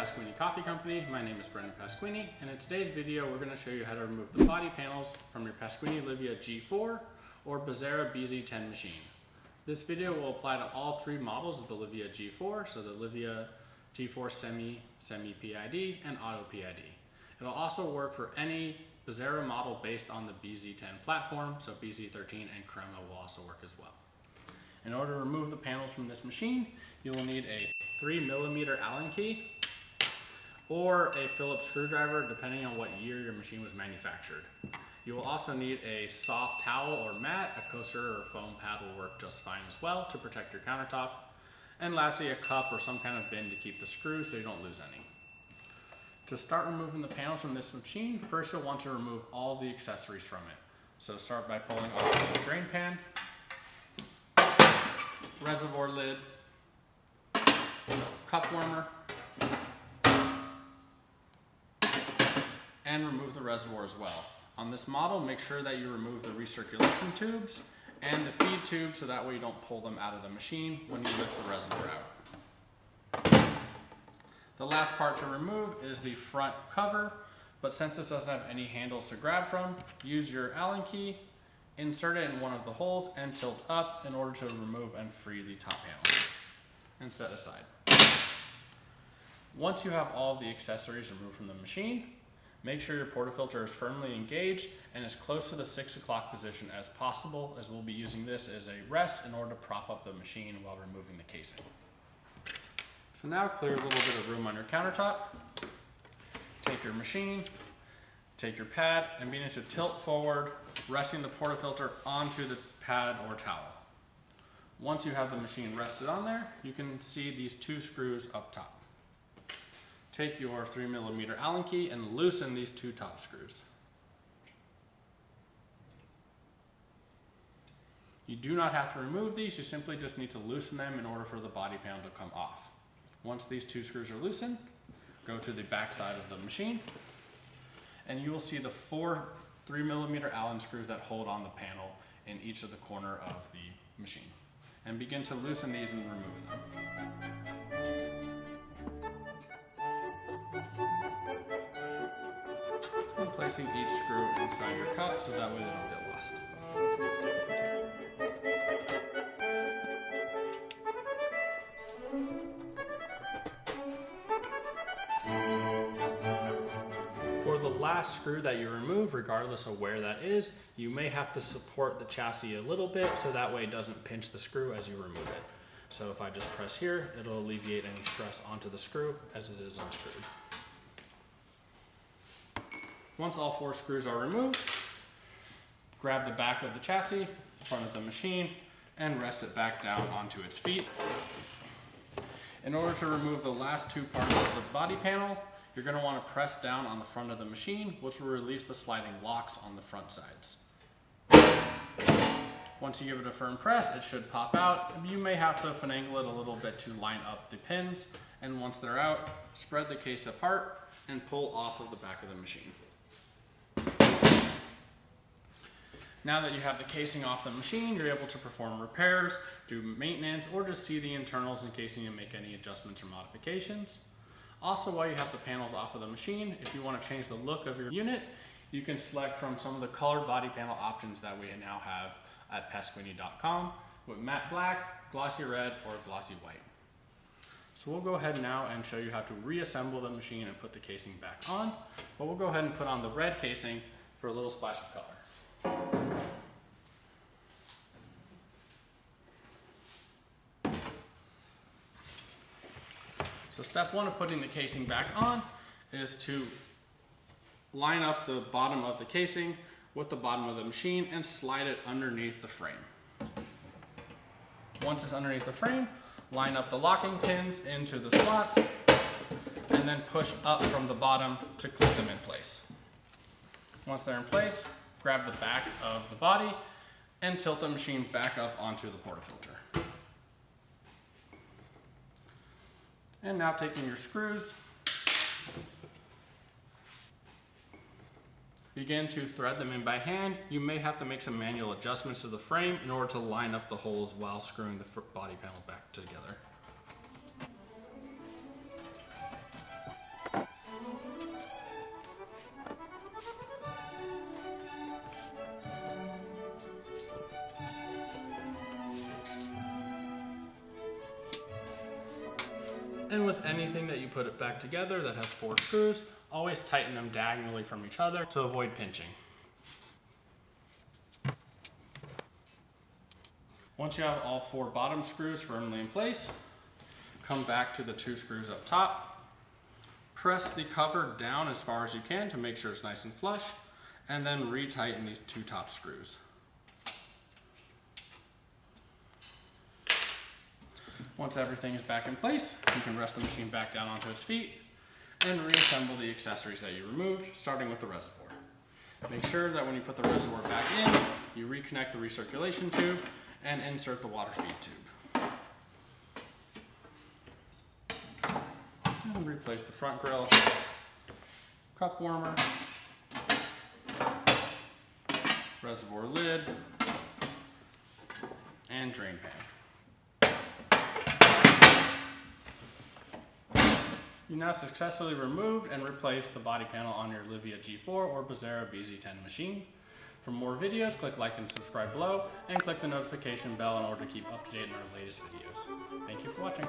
Pasquini Coffee Company. My name is Brendan Pasquini, and in today's video we're going to show you how to remove the body panels from your Pasquini Livia G4 or Bezzera BZ10 machine. This video will apply to all three models of the Livia G4, so the Livia G4 Semi-PID, and Auto PID. It'll also work for any Bezzera model based on the BZ10 platform, so BZ13 and Crema will also work as well. In order to remove the panels from this machine, you will need a 3mm Allen key or a Phillips screwdriver depending on what year your machine was manufactured. You will also need a soft towel or mat. A coaster or foam pad will work just fine as well to protect your countertop. And lastly, a cup or some kind of bin to keep the screws so you don't lose any. To start removing the panels from this machine, first you'll want to remove all the accessories from it. So start by pulling off the drain pan, reservoir lid, cup warmer, and remove the reservoir as well. On this model, make sure that you remove the recirculation tubes and the feed tube so that way you don't pull them out of the machine when you lift the reservoir out. The last part to remove is the front cover, but since this doesn't have any handles to grab from, use your Allen key, insert it in one of the holes, and tilt up in order to remove and free the top panel and set aside. Once you have all of the accessories removed from the machine, make sure your portafilter is firmly engaged and as close to the 6 o'clock position as possible, as we'll be using this as a rest in order to prop up the machine while removing the casing. So now clear a little bit of room on your countertop. Take your machine, take your pad, and begin to tilt forward, resting the portafilter onto the pad or towel. Once you have the machine rested on there, you can see these two screws up top. Take your 3mm Allen key and loosen these two top screws. You do not have to remove these, you simply just need to loosen them in order for the body panel to come off. Once these two screws are loosened, go to the back side of the machine and you will see the 4 3mm Allen screws that hold on the panel in each of the corner of the machine. And begin to loosen these and remove them. And placing each screw inside your cup so that way they don't get lost. For the last screw that you remove, regardless of where that is, you may have to support the chassis a little bit so that way it doesn't pinch the screw as you remove it. So if I just press here, it'll alleviate any stress onto the screw as it is unscrewed. Once all 4 screws are removed, grab the back of the chassis, front of the machine, and rest it back down onto its feet. In order to remove the last 2 parts of the body panel, you're going to want to press down on the front of the machine, which will release the sliding locks on the front sides. Once you give it a firm press, it should pop out. You may have to finagle it a little bit to line up the pins, and once they're out, spread the case apart and pull off of the back of the machine. Now that you have the casing off the machine, you're able to perform repairs, do maintenance, or just see the internals in case you need to make any adjustments or modifications. Also, while you have the panels off of the machine, if you want to change the look of your unit, you can select from some of the colored body panel options that we now have at Pasquini.com with matte black, glossy red, or glossy white. So we'll go ahead now and show you how to reassemble the machine and put the casing back on, but we'll go ahead and put on the red casing for a little splash of color. So step 1 of putting the casing back on is to line up the bottom of the casing with the bottom of the machine and slide it underneath the frame. Once it's underneath the frame, line up the locking pins into the slots and then push up from the bottom to clip them in place. Once they're in place, grab the back of the body and tilt the machine back up onto the portafilter. And now taking your screws, begin to thread them in by hand. You may have to make some manual adjustments to the frame in order to line up the holes while screwing the body panel back together. And with anything that you put it back together that has 4 screws, always tighten them diagonally from each other to avoid pinching. Once you have all 4 bottom screws firmly in place, come back to the 2 screws up top, press the cover down as far as you can to make sure it's nice and flush, and then retighten these 2 top screws. Once everything is back in place, you can rest the machine back down onto its feet and reassemble the accessories that you removed, starting with the reservoir. Make sure that when you put the reservoir back in, you reconnect the recirculation tube and insert the water feed tube. And replace the front grill, cup warmer, reservoir lid, and drain pan. You now successfully removed and replaced the body panel on your Livia G4 or Bezzera BZ10 machine. For more videos, click like and subscribe below, and click the notification bell in order to keep up to date on our latest videos. Thank you for watching.